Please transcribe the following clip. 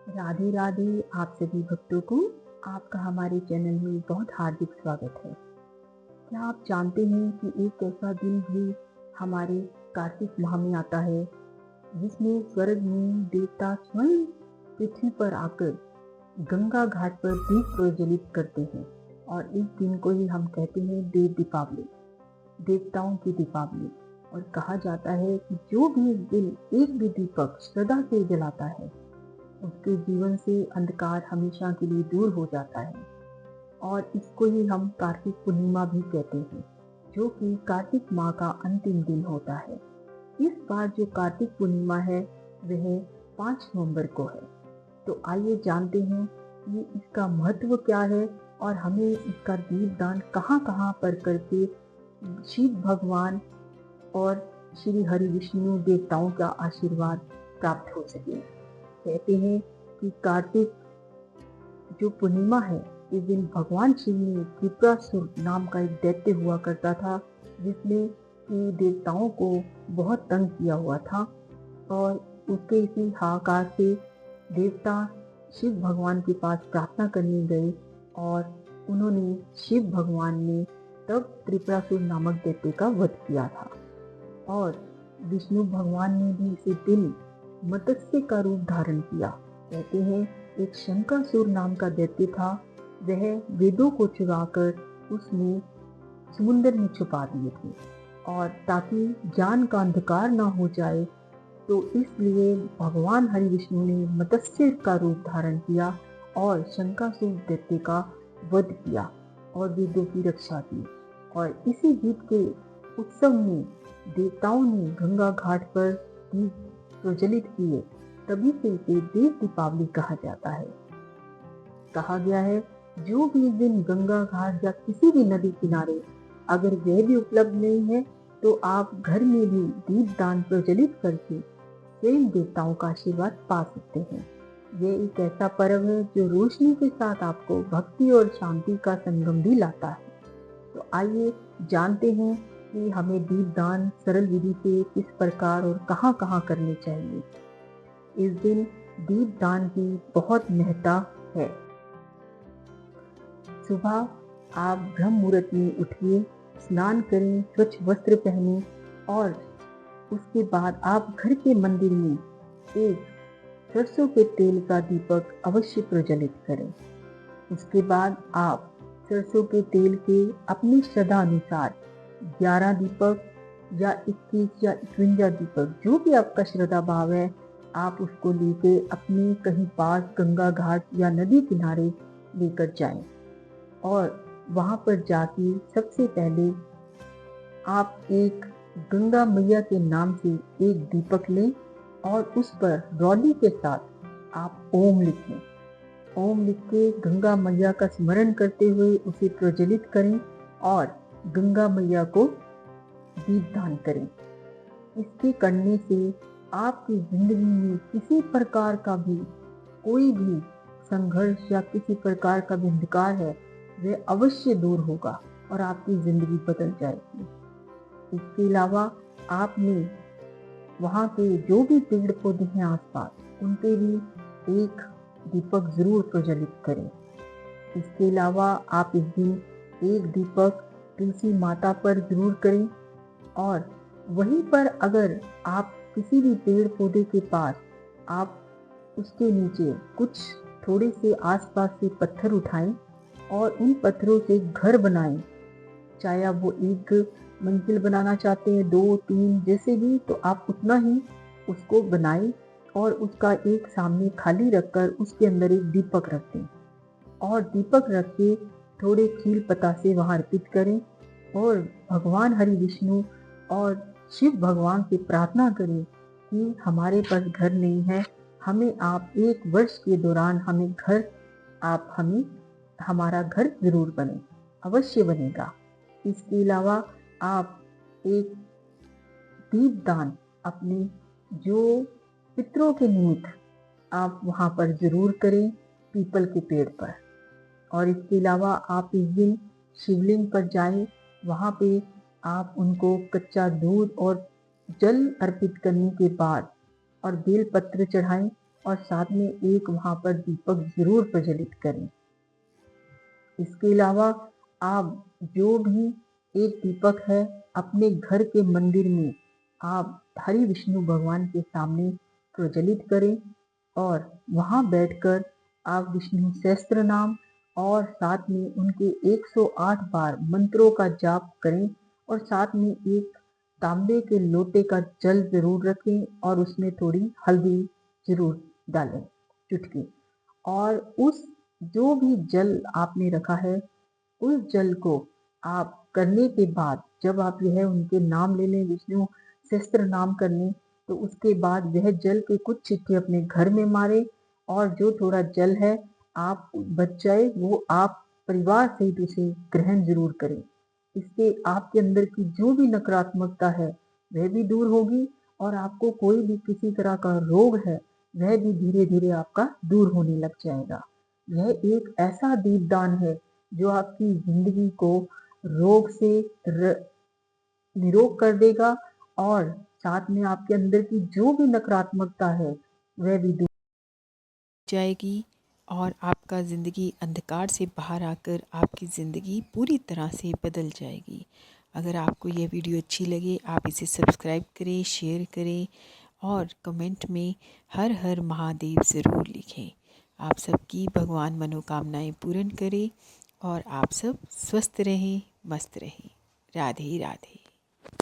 राधे राधे आप सभी भक्तों को आपका हमारे चैनल में बहुत हार्दिक स्वागत है। क्या आप जानते हैं कि एक ऐसा दिन भी हमारे कार्तिक माह में आता है जिसमें स्वर्ग में देवता स्वयं पृथ्वी पर आकर गंगा घाट पर दीप प्रज्वलित करते हैं और इस दिन को ही हम कहते हैं देव दीपावली, देवताओं की दीपावली। और कहा जाता है कि जो भी इस दिन एक भी दीपक श्रद्धा से जलाता है उसके जीवन से अंधकार हमेशा के लिए दूर हो जाता है। और इसको ही हम कार्तिक पूर्णिमा भी कहते हैं, जो कि कार्तिक माह का अंतिम दिन होता है। इस बार जो कार्तिक पूर्णिमा है वह 5 नवंबर को है। तो आइए जानते हैं कि इसका महत्व क्या है और हमें इसका दीपदान कहाँ कहाँ पर करके शिव भगवान और श्री हरि विष्णु देवताओं का आशीर्वाद प्राप्त हो सके। कहते हैं कि कार्तिक जो पूर्णिमा है इस दिन भगवान शिव ने त्रिपुरासुर नाम का एक दैत्य हुआ करता था, जिसने कि देवताओं को बहुत तंग किया हुआ था। और उसके इसी हाहाकार से देवता शिव भगवान के पास प्रार्थना करने गए और उन्होंने शिव भगवान ने तब त्रिपुरासुर नामक दैत्य का वध किया था। और विष्णु भगवान ने भी इसी दिन मत्स्य का रूप धारण किया। कहते हैं एक शंकासुर नाम का दैत्य था, वह वेदों को चुराकर उसने समुद्र में छुपा दिए थे। और ताकि ज्ञान का अंधकार ना हो जाए तो इसलिए भगवान हरि विष्णु ने मत्स्य का रूप धारण किया और शंकासुर दैत्य का वध किया और वेदों की रक्षा की। और इसी जीत के उत्सव में देवताओं ने गंगा घाट पर दीप प्रज्वलित किए, तभी से इसे देव दीपावली कहा जाता है। कहा गया है जो भी इस दिन गंगा घाट या किसी भी नदी किनारे अगर वह भी उपलब्ध नहीं है तो आप घर में भी दीप दान प्रज्वलित करके स्वयं देवताओं का आशीर्वाद पा सकते हैं। यह एक ऐसा पर्व है जो रोशनी के साथ आपको भक्ति और शांति का संगम भी लाता है। तो आइए जानते हैं कि हमें दीपदान सरल विधि से किस प्रकार और कहाँ कहाँ करने चाहिए। इस दिन दीपदान की बहुत महत्ता है। सुबह आप ब्रह्म मुहूर्त में उठिए, स्नान करें, स्वच्छ वस्त्र पहने और उसके बाद आप घर के मंदिर में एक सरसों के तेल का दीपक अवश्य प्रज्वलित करें। उसके बाद आप सरसों के तेल के अपनी श्रद्धा अनुसार 11 दीपक या 21 या 51 दीपक, जो भी आपका श्रद्धा भाव है, आप उसको लेके अपने कहीं पास गंगा घाट या नदी किनारे लेकर जाएं। और वहां पर जाके सबसे पहले आप एक गंगा मैया के नाम से एक दीपक लें और उस पर रौली के साथ आप ओम लिखें। ओम लिख के गंगा मैया का स्मरण करते हुए उसे प्रज्वलित करें और गंगा मैया को दीपदान करें। इसके करने से आपकी जिंदगी में किसी प्रकार का भी कोई भी संघर्ष या किसी प्रकार का भी अंधकार है वह अवश्य दूर होगा और आपकी जिंदगी बदल जाएगी। इसके अलावा आपने वहाँ के जो भी पेड़ पौधे हैं आसपास उन पे भी एक दीपक जरूर प्रज्वलित करें। इसके अलावा आप इस दिन एक दीपक तुलसी माता पर जरूर करें। और वहीं पर अगर आप किसी भी पेड़ पौधे के पास आप उसके नीचे कुछ थोड़े से आसपास से पत्थर उठाएं और उन पत्थरों से घर बनाएं। चाहे वो एक मंजिल बनाना चाहते हैं, 2-3 जैसे भी, तो आप उतना ही उसको बनाएं और उसका एक सामने खाली रखकर उसके अंदर एक दीपक रख दें और दीपक रख के थोड़े खील पता से वहां अर्पित करें और भगवान हरि विष्णु और शिव भगवान से प्रार्थना करें कि हमारे पास घर नहीं है, हमें आप 1 वर्ष के दौरान हमें हमारा घर जरूर बने, अवश्य बनेगा। इसके अलावा आप एक दीपदान अपने जो पितरों के निमित्त आप वहाँ पर जरूर करें, पीपल के पेड़ पर। और इसके अलावा आप इस दिन शिवलिंग पर जाएं, वहाँ पे आप उनको कच्चा दूध और जल अर्पित करने के बाद और बेल पत्र चढ़ाएं और साथ में एक वहाँ पर दीपक ज़रूर प्रज्वलित करें। इसके अलावा आप जो भी एक दीपक है अपने घर के मंदिर में आप हरि विष्णु भगवान के सामने प्रज्वलित करें और वहाँ बैठकर आप विष्णु सहस्त्र नाम और साथ में उनके 108 बार मंत्रों का जाप करें और साथ में एक तांबे के लोटे का जल जरूर रखें और उसमें थोड़ी हल्दी जरूर डालें, चुटकी। और उस जो भी जल आपने रखा है उस जल को आप करने के बाद जब आप यह उनके नाम ले लें, विष्णु सहस्त्र नाम कर लें, तो उसके बाद वह जल के कुछ छिट्टे अपने घर में मारे और जो थोड़ा जल है आप बच जाए वो आप परिवार सहित उसे ग्रहण जरूर करें। इससे आपके अंदर की जो भी नकारात्मकता है वह भी दूर होगी और आपको कोई भी किसी तरह का रोग है वह भी धीरे धीरे आपका दूर होने लग जाएगा। यह एक ऐसा दीपदान है जो आपकी जिंदगी को रोग से निरोग कर देगा और साथ में आपके अंदर की जो भी नकारात्मकता है वह भी दूर जाएगी और आपका ज़िंदगी अंधकार से बाहर आकर आपकी ज़िंदगी पूरी तरह से बदल जाएगी। अगर आपको यह वीडियो अच्छी लगे आप इसे सब्सक्राइब करें, शेयर करें और कमेंट में हर हर महादेव ज़रूर लिखें। आप सबकी भगवान मनोकामनाएं पूर्ण करे और आप सब स्वस्थ रहें, मस्त रहें। राधे राधे।